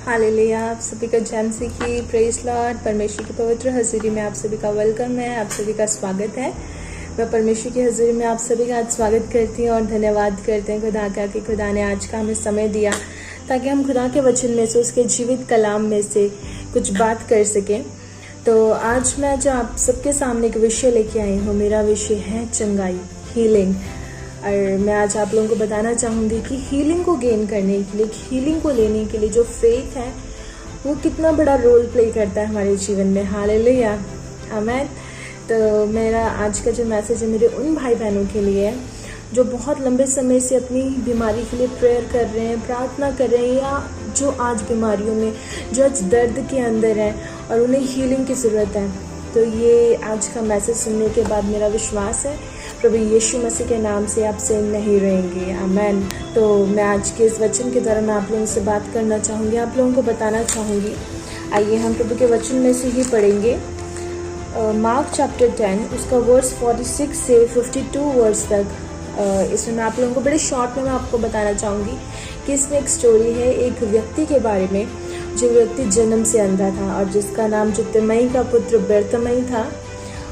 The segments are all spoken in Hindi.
हालेलुया। आप सभी का जैन की प्रेज लॉर्ड। परमेश्वर की पवित्र हजूरी में आप सभी का वेलकम है, आप सभी का स्वागत है। मैं परमेश्वर की हजूरी में आप सभी का आज स्वागत करती हूँ और धन्यवाद करते हैं खुदा का कि खुदा ने आज का हमें समय दिया ताकि हम खुदा के वचन में से, उसके जीवित कलाम में से कुछ बात कर सकें। तो आज मैं जो आप सबके सामने एक विषय लेके आई हूँ, मेरा विषय है चंगाई, हीलिंग। और मैं आज आप लोगों को बताना चाहूँगी कि हीलिंग को गेन करने के लिए, हीलिंग को लेने के लिए जो फेथ है वो कितना बड़ा रोल प्ले करता है हमारे जीवन में। हालेलुया, आमीन। तो मेरा आज का जो मैसेज है मेरे उन भाई बहनों के लिए है जो बहुत लंबे समय से अपनी बीमारी के लिए प्रेयर कर रहे हैं, प्रार्थना कर रहे हैं, या जो आज बीमारियों में, जो आज दर्द के अंदर है और उन्हें हीलिंग की ज़रूरत है। तो ये आज का मैसेज सुनने के बाद मेरा विश्वास है प्रभु यीशु मसीह के नाम से आप सेम नहीं रहेंगे। आमीन। तो मैं आज के इस वचन के द्वारा मैं आप लोगों से बात करना चाहूँगी, आप लोगों को बताना चाहूँगी। आइए हम प्रभु के वचन में से ही पढ़ेंगे। मार्क चैप्टर 10 उसका वर्स 46 से 52 वर्स तक। इसमें मैं आप लोगों को बड़े शॉर्ट में मैं आपको बताना चाहूँगी कि इसमें एक स्टोरी है एक व्यक्ति के बारे में, जो व्यक्ति जन्म से अंधा था और जिसका नाम जो तिमई का पुत्र बर्तमई था।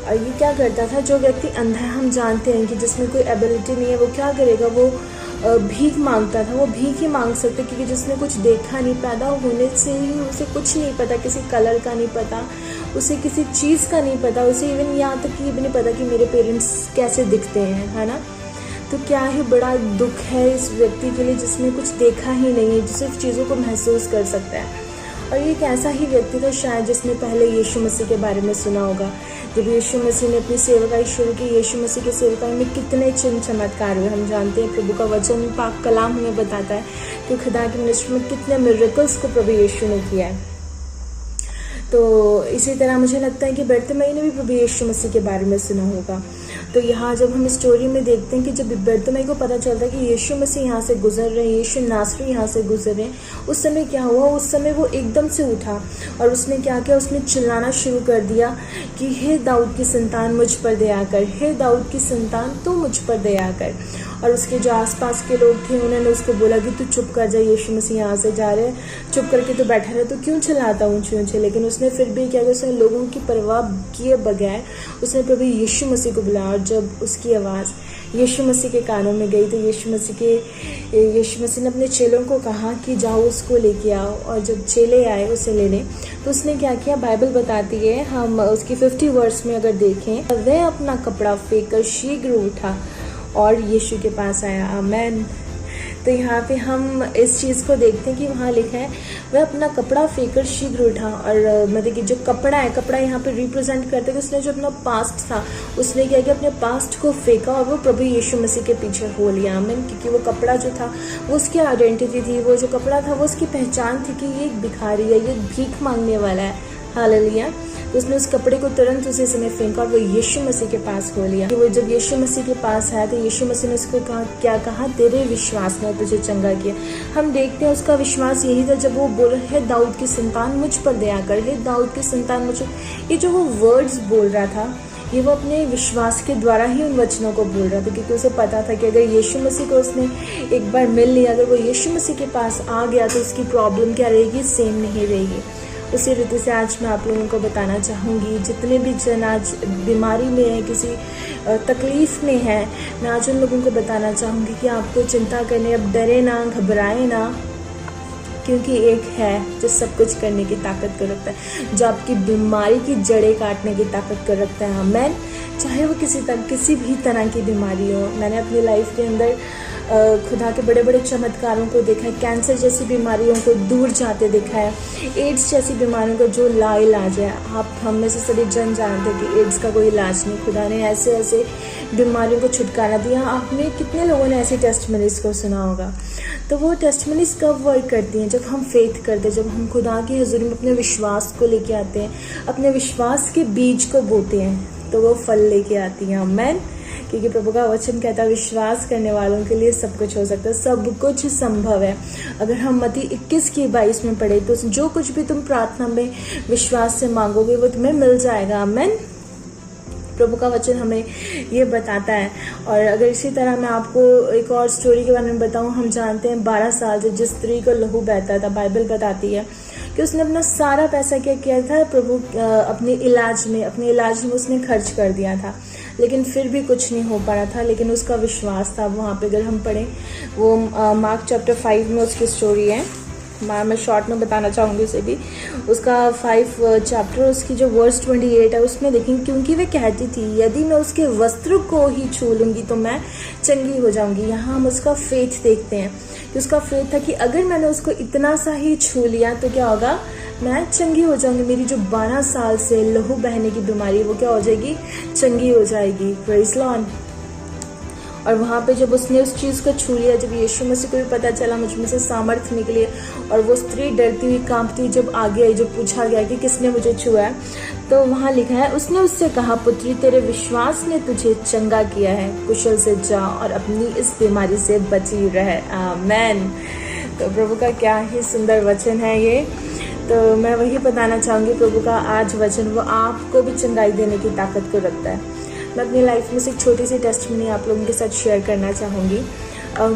और ये क्या करता था, जो व्यक्ति अंधा है हम जानते हैं कि जिसमें कोई एबिलिटी नहीं है वो क्या करेगा, वो भीख मांगता था। वो भीख ही मांग सकते क्योंकि जिसने कुछ देखा नहीं, पैदा होने से ही उसे कुछ नहीं पता, किसी कलर का नहीं पता, उसे किसी चीज़ का नहीं पता, उसे इवन यहाँ तक कि ये भी नहीं पता कि मेरे पेरेंट्स कैसे दिखते हैं, है ना। तो क्या ही बड़ा दुख है इस व्यक्ति के लिए जिसने कुछ देखा ही नहीं है, जो सिर्फ चीज़ों को महसूस कर सकता है। और ये एक ऐसा ही व्यक्ति था शायद जिसने पहले यीशु मसीह के बारे में सुना होगा। जब यीशु मसीह ने अपनी सेवकाई शुरू की, यीशु मसीह की सेवकाई में कितने चिन्ह चमत्कार हुए हम जानते हैं। प्रभु का वचन पाक कलाम हमें बताता है कि खुदा के मिनिस्ट्री में कितने मिरेकल्स को प्रभु यीशु ने किया है। तो इसी तरह मुझे लगता है कि बर्तिमई ने भी प्रभु यीशु मसीह के बारे में सुना होगा। तो यहाँ जब हम स्टोरी में देखते हैं कि जब बर्तिमई को पता चलता है कि यीशु मसीह यहाँ से गुजर रहे हैं, यीशु नासरी यहाँ से गुजर रहे हैं, उस समय क्या हुआ, उस समय वो एकदम से उठा और उसने क्या किया, उसने चिल्लाना शुरू कर दिया कि हे दाऊद की संतान मुझ पर दया कर, हे दाऊद की संतान तू मुझ पर दया कर। और उसके जो आसपास के लोग थे उन्होंने उसको बोला कि तू चुप कर जा, यीशु मसीह यहाँ से जा रहे हैं, चुप करके तो बैठा रहे, तो क्यों चिल्लाता ऊँचे ऊँचे। लेकिन उसने फिर भी क्या, उसने लोगों की परवाह किए बगैर उसने प्रभु यीशु मसीह को बुलाया। और जब उसकी आवाज़ यीशु मसीह के कानों में गई तो यीशु मसीह ने अपने चेलों को कहा कि जाओ उसको लेके आओ। और जब चेले आए उसे लेने तो उसने क्या किया, बाइबल बताती है, हम उसकी 50 वर्स में अगर देखें, वह अपना कपड़ा फेंक कर शीघ्र उठा और यीशु के पास आया। आमीन। तो यहाँ पे हम इस चीज़ को देखते हैं कि वहाँ लिखा है वह अपना कपड़ा फेंककर शीघ्र उठा। और मतलब कि जो कपड़ा है, कपड़ा यहाँ पे रिप्रेजेंट करते हैं कि उसने जो अपना पास्ट था उसने क्या किया, अपने पास्ट को फेंका और वो प्रभु यीशु मसीह के पीछे हो लिया। आमीन। क्योंकि वो कपड़ा जो था वो उसकी आइडेंटिटी थी, वो जो कपड़ा था वो उसकी पहचान थी कि ये एक भिखारी है, ये भीख मांगने वाला है। हालेलुया। तो उसने उस कपड़े को तुरंत उसी समय फेंका और वो यीशु मसीह के पास हो लिया। वो जब यीशु मसीह के पास आया तो यीशु मसीह ने उसको कहा, क्या कहा, तेरे विश्वास ने तुझे चंगा किया। हम देखते हैं उसका विश्वास यही था जब वो बोल रहे दाऊद की संतान मुझ पर दया कर, हे दाऊद की संतान मुझ। ये जो वो वर्ड्स बोल रहा था ये वो अपने विश्वास के द्वारा ही उन वचनों को बोल रहा था, क्योंकि उसे पता था कि अगर यीशु मसीह को उसने एक बार मिल लिया, अगर वो यीशु मसीह के पास आ गया तो उसकी प्रॉब्लम क्या रहेगी, सेम नहीं रहेगी। उसी रीति से आज मैं आप लोगों को बताना चाहूँगी, जितने भी जन आज बीमारी में है, किसी तकलीफ़ में है, मैं आज उन लोगों को बताना चाहूँगी कि आपको चिंता करने, अब डरे ना, घबराए ना, क्योंकि एक है जो सब कुछ करने की ताकत कर रखता है, जो आपकी बीमारी की जड़ें काटने की ताकत कर रखता है। आमीन। चाहे वो किसी भी तरह की बीमारी हो। मैंने अपनी लाइफ के अंदर खुदा के बड़े बड़े चमत्कारों को देखा है। कैंसर जैसी बीमारियों को दूर जाते देखा है, एड्स जैसी बीमारियों को जो लाइलाज है। आप हम में से सभी जन जानते हैं कि एड्स का कोई इलाज नहीं, खुदा ने ऐसे ऐसे बीमारियों को छुटकारा दिया। आपने कितने लोगों ने ऐसी टेस्टमनीज को सुना होगा। तो वो टेस्टमनीज कब वर्क करती हैं, जब हम फेथ करते हैं, जब हम खुदा की हजूरी में अपने विश्वास को लेके आते हैं, अपने विश्वास के बीज को बोते हैं, तो वो फल लेके आती हैं। आमीन। क्योंकि प्रभु का वचन कहता है विश्वास करने वालों के लिए सब कुछ हो सकता है, सब कुछ संभव है। अगर हम मत्ती 21:22 में पढ़े तो जो कुछ भी तुम प्रार्थना में विश्वास से मांगोगे वो तुम्हें मिल जाएगा। आमीन। प्रभु का वचन हमें ये बताता है। और अगर इसी तरह मैं आपको एक और स्टोरी के बारे में बताऊं, हम जानते हैं 12 साल से जिस स्त्री को लहू बहता था, बाइबल बताती है कि उसने अपना सारा पैसा क्या किया था, प्रभु अपने इलाज में उसने खर्च कर दिया था, लेकिन फिर भी कुछ नहीं हो पा रहा था। लेकिन उसका विश्वास था। वहाँ पे अगर हम पढ़ें, वो मार्क चैप्टर 5 में उसकी स्टोरी है। मैं शॉर्ट में बताना चाहूँगी उसे भी। उसका 5 चैप्टर, उसकी जो वर्स 28 है उसमें देखेंगे, क्योंकि वे कहती थी यदि मैं उसके वस्त्र को ही छू लूँगी तो मैं चंगी हो जाऊँगी। यहाँ हम उसका फेथ देखते हैं कि उसका फेथ था कि अगर मैंने उसको इतना सा ही छू लिया तो क्या होगा, मैं चंगी हो जाऊंगी। मेरी जो 12 साल से लहू बहने की बीमारी वो क्या हो जाएगी, चंगी हो जाएगी। Praise Lord. और वहाँ पे जब उसने उस चीज़ को छू लिया, जब यीशु मसीह को भी पता चला मुझ में से सामर्थ्य निकली और वो स्त्री डरती हुई कांपती हुई जब आगे आई, जब पूछा गया कि किसने मुझे छुआ है, तो वहाँ लिखा है, उसने उससे कहा, पुत्री तेरे विश्वास ने तुझे चंगा किया है, कुशल से जा और अपनी इस बीमारी से बची रहे। आमीन। तो प्रभु का क्या ही सुंदर वचन है ये। तो मैं वही बताना चाहूँगी, प्रभु का आज वचन वो आपको भी चंगाई देने की ताकत को रखता है। मैं अपनी लाइफ में से एक छोटी सी टेस्टमनी आप लोगों के साथ शेयर करना चाहूँगी।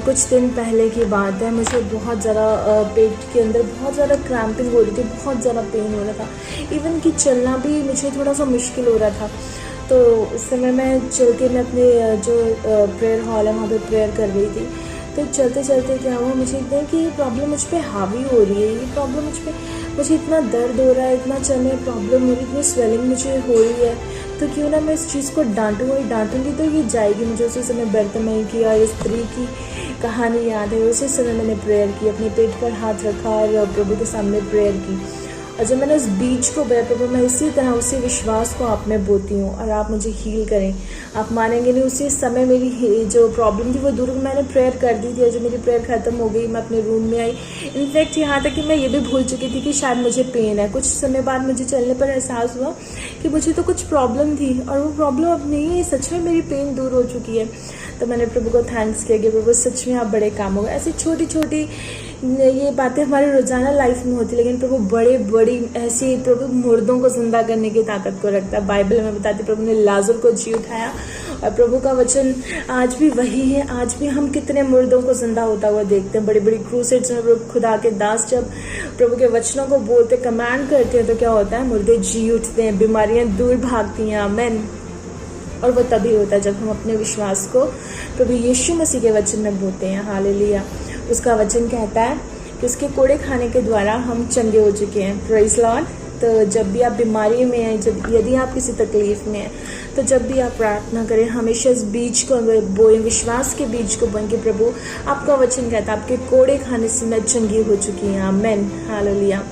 कुछ दिन पहले की बात है, मुझे बहुत ज़्यादा पेट के अंदर बहुत ज़्यादा क्रैम्पिंग हो रही थी, बहुत ज़्यादा पेन हो रहा था, इवन कि चलना भी मुझे थोड़ा सा मुश्किल हो रहा था। तो उस समय मैं चल के मैं अपने जो प्रेयर हॉल है वहाँ पे प्रेयर कर रही थी। तो चलते चलते क्या हुआ, मुझे एकदम कि ये प्रॉब्लम मुझ पर हावी हो रही है, ये प्रॉब्लम मुझे इतना दर्द हो रहा है, इतना चलने में प्रॉब्लम हो रही है, इतनी स्वेलिंग मुझे हो रही है, तो क्यों ना मैं इस चीज़ को डांटूंगी तो ये जाएगी। मुझे उसी समय बर्तमई की और स्त्री की कहानी याद है। उसी समय मैंने प्रेयर की, अपने पेट पर हाथ रखा और प्रभु के सामने प्रेयर की। और जब मैंने उस बीज को बोया, प्रभु मैं इसी तरह उसी विश्वास को आप में बोती हूँ और आप मुझे हील करें। आप मानेंगे नहीं, उसी समय मेरी जो प्रॉब्लम थी वो दूर, मैंने प्रेयर कर दी थी और जब मेरी प्रेयर खत्म हो गई मैं अपने रूम में आई। इनफैक्ट यहाँ तक कि मैं ये भी भूल चुकी थी कि शायद मुझे पेन है। कुछ समय बाद मुझे चलने पर एहसास हुआ कि मुझे तो कुछ प्रॉब्लम थी और वो प्रॉब्लम अब नहीं है, सच में मेरी पेन दूर हो चुकी है। तो मैंने प्रभु को थैंक्स किया कि प्रभु सच में आप बड़े काम हो गए। ऐसी छोटी छोटी ये बातें हमारे रोजाना लाइफ में होती, लेकिन प्रभु बड़ी ऐसी, प्रभु मुर्दों को जिंदा करने की ताकत को रखता है। बाइबल में बताती प्रभु ने लाजर को जी उठाया और प्रभु का वचन आज भी वही है। आज भी हम कितने मुर्दों को जिंदा होता हुआ देखते हैं। बड़ी बड़ी क्रूसेड्स में प्रभु खुदा के दास जब प्रभु के वचनों को बोलते, कमांड करते हैं, तो क्या होता है, मुर्दे जी उठते हैं, बीमारियां दूर भागती हैं। आमीन। और वो तभी होता है जब हम अपने विश्वास को प्रभु यीशु मसीह के वचन में बोलते हैं। हालेलुया। उसका वचन कहता है कि उसके कोड़े खाने के द्वारा हम चंगे हो चुके हैं। Praise Lord. तो जब भी आप बीमारी में हैं, यदि आप किसी तकलीफ में हैं, तो जब भी आप प्रार्थना करें, हमेशा इस बीज को बोएं, विश्वास के बीज को बोएं कि प्रभु आपका वचन कहता है आपके कोड़े खाने से मैं चंगी हो चुकी हूँ। आमीन। हालेलुया।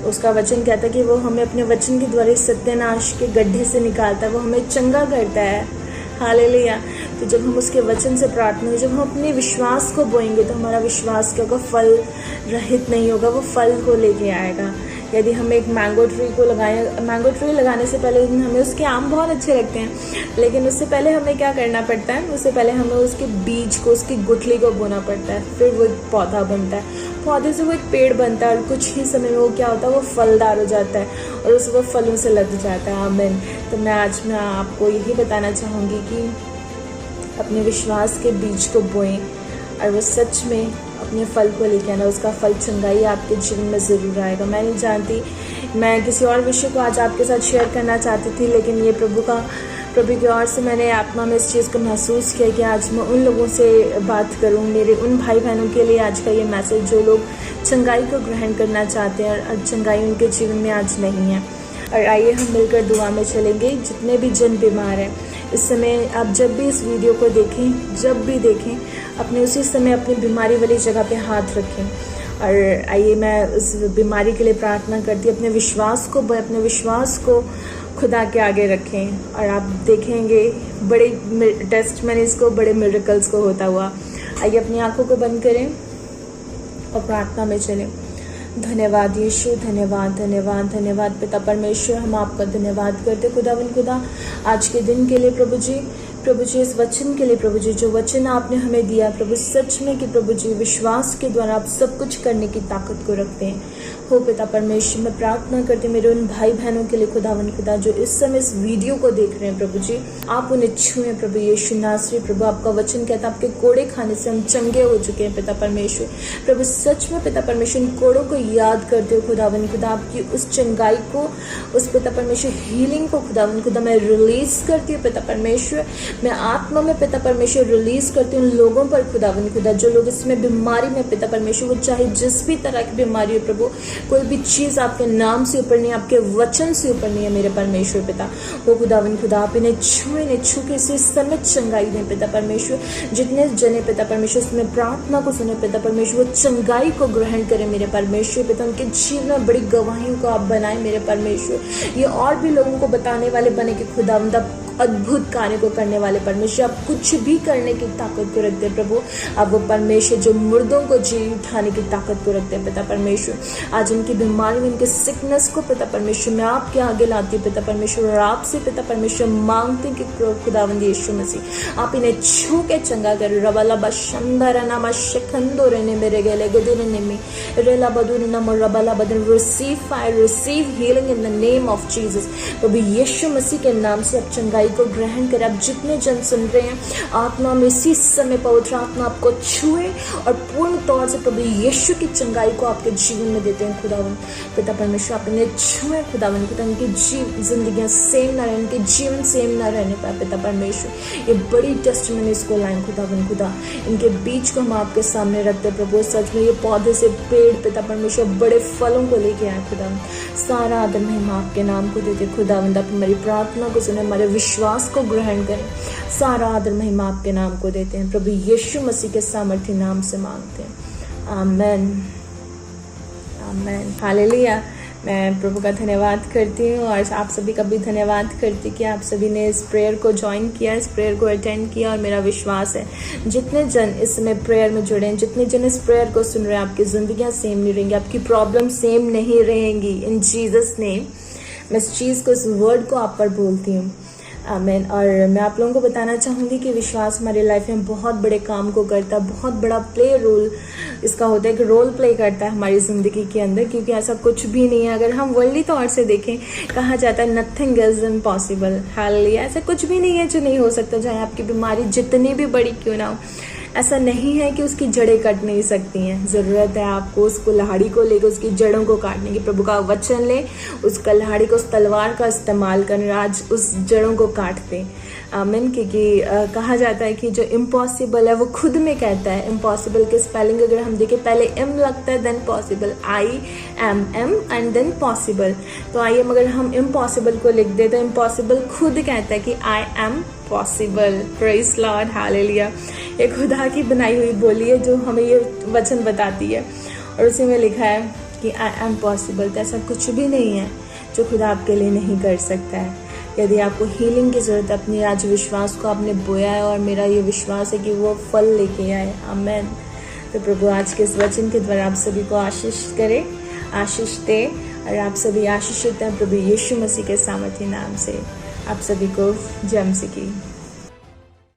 उसका वचन कहता है कि वो हमें अपने वचन के द्वारा सत्यानाश के गड्ढे से निकालता है, वो हमें चंगा करता है। हालेलुया। तो जब हम उसके वचन से प्रार्थना, जब हम अपने विश्वास को बोएंगे तो हमारा विश्वास क्या होगा, फल रहित नहीं होगा, वो फल को लेके आएगा। यदि हम एक मैंगो ट्री को लगाएं, मैंगो ट्री लगाने से पहले हमें उसके आम बहुत अच्छे लगते हैं, लेकिन उससे पहले हमें क्या करना पड़ता है, उससे पहले हमें उसके बीज को, उसकी गुठली को बोना पड़ता है, फिर वो एक पौधा बनता है, पौधे से वो एक पेड़ बनता है और कुछ ही समय में वो क्या होता है, वो फलदार हो जाता है और उस वो फलों से लग जाता है। आमीन। तो मैं आपको यही बताना चाहूँगी कि अपने विश्वास के बीज को बोएं और वो सच में अपने फल को लेके आना, उसका फल चंगाई आपके जीवन में ज़रूर आएगा। मैं नहीं जानती, मैं किसी और विषय को आज आपके साथ शेयर करना चाहती थी, लेकिन ये प्रभु की ओर से मैंने आत्मा में इस चीज़ को महसूस किया कि आज मैं उन लोगों से बात करूं, मेरे उन भाई बहनों के लिए आज का ये मैसेज जो लोग चंगाई को ग्रहण करना चाहते हैं और चंगाई उनके जीवन में आज नहीं है। और आइए हम मिलकर दुआ में चलेंगे। जितने भी जन बीमार हैं इस समय, आप जब भी इस वीडियो को देखें, जब भी देखें, अपने उसी समय अपनी बीमारी वाली जगह पे हाथ रखें और आइए मैं उस बीमारी के लिए प्रार्थना करती हूँ। अपने विश्वास को खुदा के आगे रखें और आप देखेंगे बड़े टेस्ट मैंने इसको बड़े मिरेकल्स को होता हुआ। आइए अपनी आंखों को बंद करें और प्रार्थना में चलें। धन्यवाद यीशु, धन्यवाद धन्यवाद धन्यवाद पिता परमेश्वर, हम आपका धन्यवाद करते खुदा आज के दिन के लिए। प्रभु जी प्रभु जी इस वचन के लिए, प्रभु जी जो वचन आपने हमें दिया प्रभु, सच में कि प्रभु जी विश्वास के द्वारा आप सब कुछ करने की ताकत को रखते हैं। हो पिता परमेश्वर, मैं प्रार्थना करती हूँ मेरे उन भाई बहनों के लिए खुदावन खुदा जो इस समय इस वीडियो को देख रहे हैं प्रभु जी, आप उन्हें छुएं प्रभु यीशु नासरी। प्रभु आपका वचन कहता है आपके कोड़े खाने से हम चंगे हो चुके हैं पिता परमेश्वर। प्रभु सच में पिता परमेश्वर इन कोड़ों को याद करते हो खुदावन खुदा, आपकी उस चंगाई को, उस पिता परमेश्वर हीलिंग को खुदावन खुदा मैं रिलीज करती हूँ पिता परमेश्वर। मैं आत्मा में पिता परमेश्वर रिलीज करती हूँ लोगों पर खुदावन खुदा, जो लोग इसमें बीमारी में पिता परमेश्वर, वो चाहे जिस भी तरह की बीमारी हो प्रभु, कोई भी चीज आपके नाम से ऊपर नहीं, आपके वचन से ऊपर नहीं है मेरे परमेश्वर पिता। वो खुदावन खुदा आप इन्हें छू के इसे समय चंगाई दें पिता परमेश्वर। जितने जने पिता परमेश्वर इसमें प्रार्थना को सुने पिता परमेश्वर, वो चंगाई को ग्रहण करें मेरे परमेश्वर पिता। उनके जीवन में बड़ी गवाहियों को आप बनाए मेरे परमेश्वर। ये और भी लोगों को बताने वाले बने कि खुदावंद अद्भुत कार्य को करने वाले परमेश्वर, आप कुछ भी करने की ताकत को रखते हैं प्रभु। अब वो परमेश्वर जो मुर्दों को जी उठाने की ताकत को रखते हैं पिता परमेश्वर। आज उनकी बीमारी में, उनके सिकनेस को पिता परमेश्वर मैं आपके आगे लाती हूँ पिता परमेश्वर, और आपसे पिता परमेश्वर मांगती हूँ कि खुदावंद यीशु मसीह आप इन्हें छू के चंगा कर। रवाला बशंदर नामा शखंदो रहने मेरे गले गदुरने में रेला बदुर नम रबाला बदन, receive fire, receive healing in the name of Jesus. प्रभु यीशु मसीह के नाम से अब चंगाई को ग्रहण करें। अब जितने जन सुन रहे हैं आत्मा में इसी समय पवित्र आत्मा आपको छुए और पूर्ण तौर से प्रभु यीशु की चंगाई को आपके जीवन में देते हैं खुदावन पिता परमेश्वर। आप इन्हें छुए खुदावन पिता, इनकी जिंदगियां सेम ना रहे, इनके जीवन सेम ना रहने पाए पिता परमेश्वर। ये बड़ी टेस्टिमनी इसको लाएं खुदावन खुदा, इनके बीच को हम आपके सामने रखते प्रभु। सच में ये पौधे से पेड़ पिता परमेश्वर बड़े फलों को लेके आए खुदावन। सारा आदर महिमा आपके नाम को देते खुदावंद। आप हमारी प्रार्थना को सुने, हमारे विश्वास को ग्रहण करें। सारा आदर महिमा आपके नाम को देते हैं प्रभु यीशु मसीह के सामर्थ्य नाम से मांगते हैं, आमेन आमेन हालेलुया। मैं प्रभु का धन्यवाद करती हूँ और आप सभी का भी धन्यवाद करती कि आप सभी ने इस प्रेयर को ज्वाइन किया, इस प्रेयर को अटेंड किया। और मेरा विश्वास है जितने जन इस समय प्रेयर में जुड़े हैं, जितने जन इस प्रेयर को सुन रहे हैं, आपकी जिंदगियां सेम नहीं रहेंगी, आपकी प्रॉब्लम सेम नहीं रहेंगी इन जीसस नेम। मैं इस चीज़ को, इस वर्ड को आप पर बोलती हूँ, आमीन। और मैं आप लोगों को बताना चाहूँगी कि विश्वास हमारे लाइफ में बहुत बड़े काम को करता है, बहुत बड़ा प्ले रोल इसका होता है, कि रोल प्ले करता है हमारी ज़िंदगी के अंदर। क्योंकि ऐसा कुछ भी नहीं है, अगर हम वर्ल्डली तौर से देखें, कहा जाता है नथिंग इज इम्पॉसिबल। हालेलुया, ऐसा कुछ भी नहीं है जो नहीं हो सकता। चाहे आपकी बीमारी जितनी भी बड़ी क्यों ना हो, ऐसा नहीं है कि उसकी जड़ें कट नहीं सकती हैं। ज़रूरत है आपको उस कुल्हाड़ी को लेकर उसकी जड़ों को काटने की। प्रभु का वचन ले, उस कुल्हाड़ी को, उस तलवार का इस्तेमाल कर आज उस जड़ों को काटते। आमीन। क्योंकि कहा जाता है कि जो इम्पॉसिबल है वो खुद में कहता है। इम्पॉसिबल के स्पेलिंग अगर हम देखें, पहले एम लगता है then possible, IMM and then possible. तो आइए अगर हम इम्पॉसिबल को लिख दे तो इम्पॉसिबल खुद कहता है कि I am possible. Praise Lord, hallelujah. ये खुदा की बनाई हुई बोली है जो हमें ये वचन बताती है, और उसी में लिखा है कि I am पॉसिबल। तो ऐसा कुछ भी नहीं है जो खुदा आपके लिए नहीं कर सकता है। यदि आपको हीलिंग की जरूरत है, अपने आज विश्वास को आपने बोया है, और मेरा ये विश्वास है कि वो फल लेके आए, आमेन। तो प्रभु आज के इस वचन के द्वारा आप सभी को आशीष करे, आशीष दे, और आप सभी आशीषित हैं प्रभु यीशु मसीह के सामर्थ्य नाम से। आप सभी को जय मसीह की।